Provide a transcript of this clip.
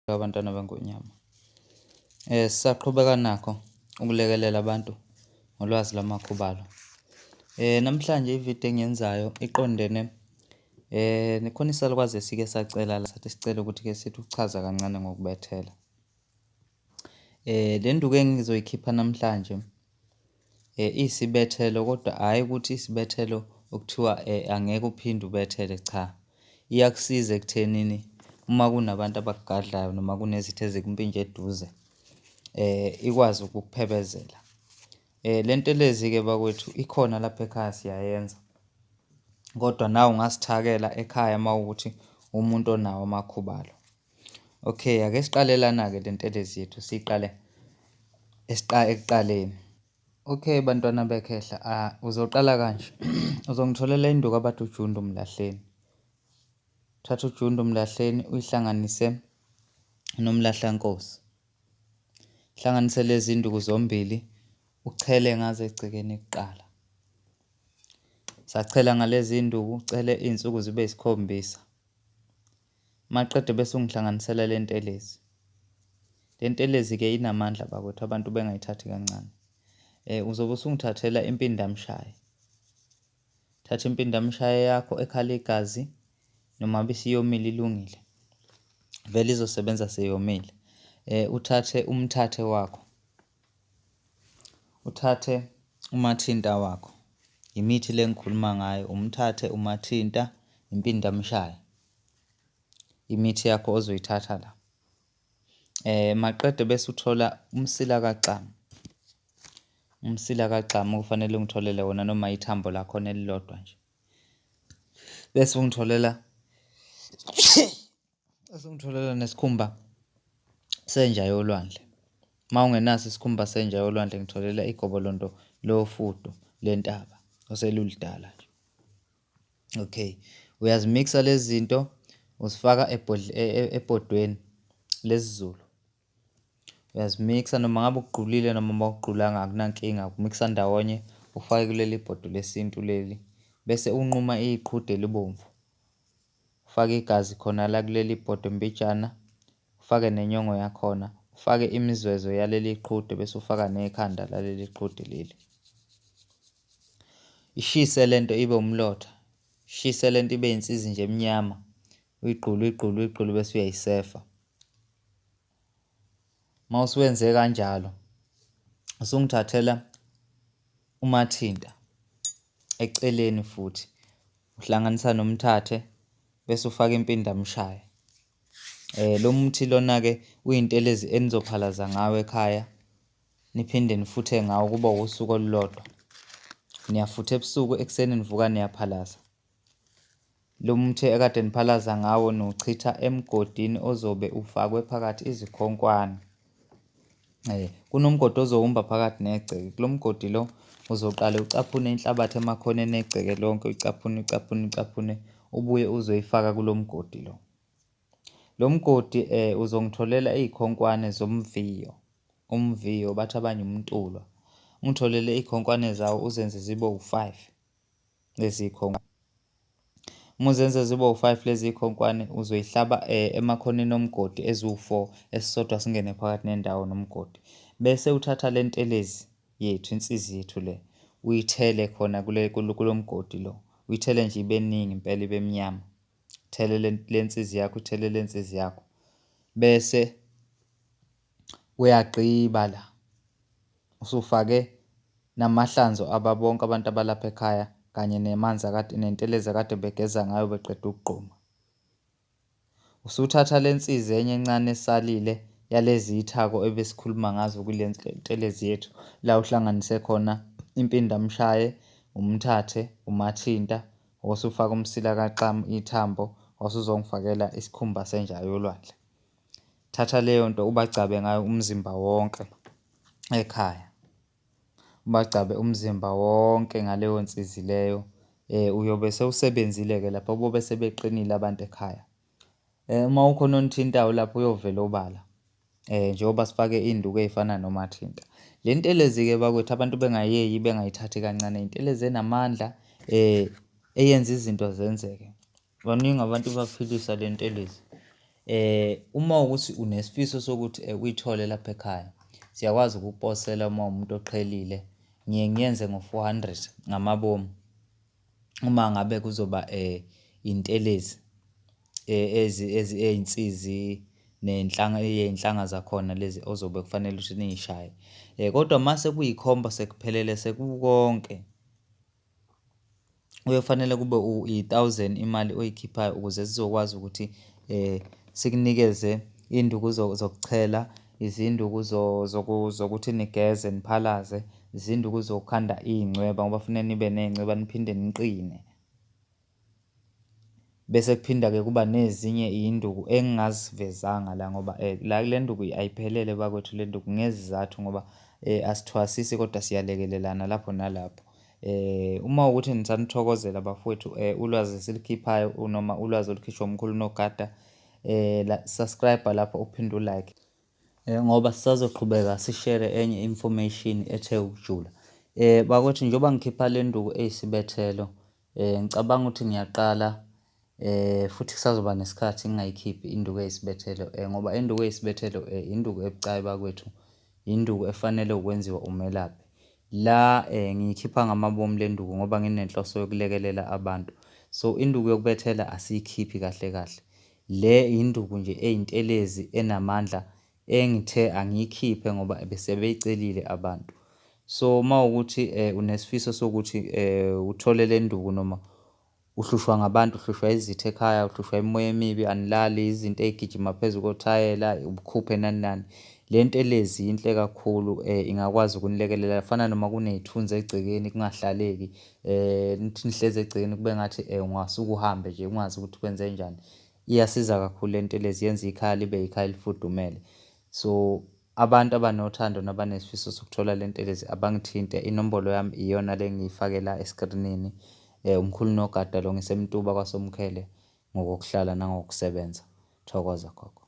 Abantwana beNgonyama. Sisaqhubeka nakho ukulekelela abantu ngolwazi lwamakhubalo. Namhlanje ividiyo engiyenzayo iqondene nekhona isalukazi esike sacela la sathi sicela ukuthi-ke sithi ukuchaza kancane ngokubethela. Le nduku engizoyikhipha namhlanje isibethelo, kodwa hhayi ukuthi isibethelo okuthiwa angeke uphinde ubethele, cha. Iyakusiza ekuthenini uma kunabantu abakugadlayo noma kunezitho ezikumpintsha eduze ikwazi ukukuphebezela. Le ntelezi-ke bakwethu ikhona lapha ekhaya siyayenza, kodwa nawe ungasithakela ekhaya uma wukuthi umuntu onawo amakhubalo. Okay, ake siqale lana-ke le ntelezi yethu siyiqale ekuqaleni. Okay, bantwana bekhehla, uzoqala kanje. Uzongitholela induku abathi uJundu Mlahleni. Thatha uJundu Mlahleni uyihlanganise noMlahlankosi. Hlanganise lezi nduku zombili uchele ngazo egcekeni kuqala. Sachela ngalezi nduku, ucele iy'nsuku zibe yisikhombisa. Maqede bese ungihlanganisela le ntelezi. Le ntelezi-ke inamandla bakwethu, abantu bengayithathi kancane. Uzobe usungithathela impindamshaye. Thatha impindamshaye yakho ekhala igazi noma bisiyomile ilungile. Vele izosebenza seyomile. Uthathe umthathe wakho. Uthathe umathinta wakho. Imithi le engikhuluma ngayo, umthathe, umathinta, impindamshaye. Imithi yakho ozoyithatha la. Maqede bese uthola umsila kaCamu. Umsila kaCamu kufanele ungitholele wona noma ithambo lakhona elilodwa nje. Bese ungitholela nesikhumba senja yolwandle. Uma ungenaso isikhumba senja yolwandle, ngitholela igobolondo lofudo lentaba oselulidala nje. Okay, uyazimikisa lezi zinto uzifaka ebhodweni lesiZulu. Uyazimikisa noma ngabe ukugqulile noma awugqulanga akunankinga, ukumikisa ndawonye ufake kuleli bhodo lesintu leli. Bese unquma iqhude elibomvu. Ufake igazi khona la kuleli bhodo mbijana, ufake nenyongo yakhona, ufake imizwezo yaleli qhude bese ufaka nekhanda laleli qhude leli. Ishise lento ibe umlotha. Ishise lento ibe insizi nje emnyama. Uyigqule bese uyayisefa. Uma usuwenze kanjalo, usungithathela umathinta eceleni futhi. Uhlanganisa nomthathe bese ufaka impindamshaye. Lo muthi lona-ke uyintelezi enizophalaza ngawo ekhaya, niphinde nifuthe ngawo kuba usuku olulodwa. Niyafutha ebusuku, ekuseni nivuka niyaphalaza. Lo muthi ekade niphalaza ngawo niwuchitha emgodini ozobe ufakwe phakathi izikhonkwane. Kunomgodi ozowumba phakathi negceke. Kulo mgodi lo uzoqala ucaphune inhlabathi emakhoneni egceke lonke, ucaphune, ubuye uzoyifaka kulo mgodi lo. Lo mgodi uzongitholela iy'khonkwane zomviyo. Umviyo bathi abanye umntulwa. Ungitholele iy'khonkwane zawo uzenze zibe u-5 lezi y'khonkwane. Uma uzenze zibe u-5 lezi y'khonkwane uzoyihlaba emakhoneni omgodi eziwu-4, esisodwa singene phakathi nendawo nomgodi. Bese uthatha le ntelezi yethu, insizi yethu le, uyithele khona kulo mgodi lo. Uyithele nje ibe ningi impela ibe mnyama. Uthele le nsizi yakho, uthele le nsizi yakho. Bese uyagqiba la. Usufake namahlanzo ababonke abantu abalapha ekhaya kanye nemanzi nentelezi akade begeza ngayo beqeda ukugquma. Usuthatha le nsizi enye encane esalile yalezi ithako ebesikhuluma ngazo kule ntelezi yethu, la uhlanganise khona impindamshaye, umthathe, umathinta, osufaka umsila kaCamu, ithambo, osuzongifakela isikhumba senja yolwandle. Thatha leyo nto ubagcabe ngayo umzimba wonke ekhaya. Ubagcabe umzimba wonke ngaleyo nsizi leyo. Uyobe sewusebenzile-ke lapho, bobe sebeqinile abantu ekhaya. Uma ukhona onithintayo lapho uyovela obala. Njengoba sifake iy'nduku ey'fana nomathinta. Le ntelezi-ke bakwethu abantu bengayeyi bengayithathi kancane. Intelezi enamandla eyenza izinto zenzeke. Baningi abantu baphilisa le ntelezi. Uma wukuthi unesifiso sokuthi uyithole lapha ekhaya, siyakwazi ukukuposela uma umuntu oqhelile. Ngiye ngiyenze ngo-400 ngamabomu uma ngabe kuzoba intelezi ey'nsizi iy'nhlanga zakhona lezi ozobe kufanele ukuthi niy'shaye. Kodwa mase kuyikhomba sekuphelele sekukonke, kuyofanele kube i-1,000 imali oyikhiphayo ukuze sizokwazi ukuthi sikunikeze iy'nduku zokuchela, izinduku zokuthi nigeze niphalaze, izinduku zokukhanda iy'ncweba ngoba kufanele nibe ney'ncweba niphinde niqine. Bese kuphinda-ke kuba nezinye iy'nduku engingazivezanga la ngoba la kule nduku ayiphelele bakwethu le nduku ngezizathu ngoba asithwasisi kodwa siyalekelelana lapho nalapho. Uma wukuthi nisanithokozela bafowethu ulwazi esilikhiphayo noma ulwazi olukhishwa umkhulu nogada, subscribe lapho uphinde u-like ngoba sisazoqhubeka sishere enye information ethe ukujula. Bakwethu njengoba ngikhipha le nduku eyisibethelo, ngicabanga ukuthi ngiyaqala futhi kusazoba nesikhathi ngingayikhiphi induku eyisibethelo ngoba induku eyisibethelo induku ebucayi bakwethu, induku efanele ukwenziwa umelaphi. La ngiyikhipha ngamabomu le nduku ngoba nginenhloso yokulekelela abantu. So induku yokubethela asiyikhiphi kahle kahle. Le induku nje eyintelezi enamandla engithe angiyikhiphe ngoba bese beyicelile abantu. So mawukuthi unesifiso sokuthi uthole le nduku noma uhlushwa ngabantu, uhlushwa izitho ekhaya, uhlushwa imimoya emibi, anilali, izinto ey'gijima phezu kothayela, ubukhuphe nani nani. Le ntelezi yinhle kakhulu ingakwazi ukunilekelela fana noma kuney'thunzi egcekeni kungahlaleki, nithi nihlezi egcekeni kube ngathi ungasuka uhambe nje ungazi ukuthi kwenzenjani. Iyasiza kakhulu le ntelezi yenza ikhaya libe ikhaya elifudumele. So abantu abanothando nabanesifiso sokuthola le ntelezi abangithinte, inombolo yami iyona le engiyifake la esikrinini. Umkhulu nogada lo ngisemtuba kwaSomkhele ngokokuhlala nangokusebenza. Thokoza gogo.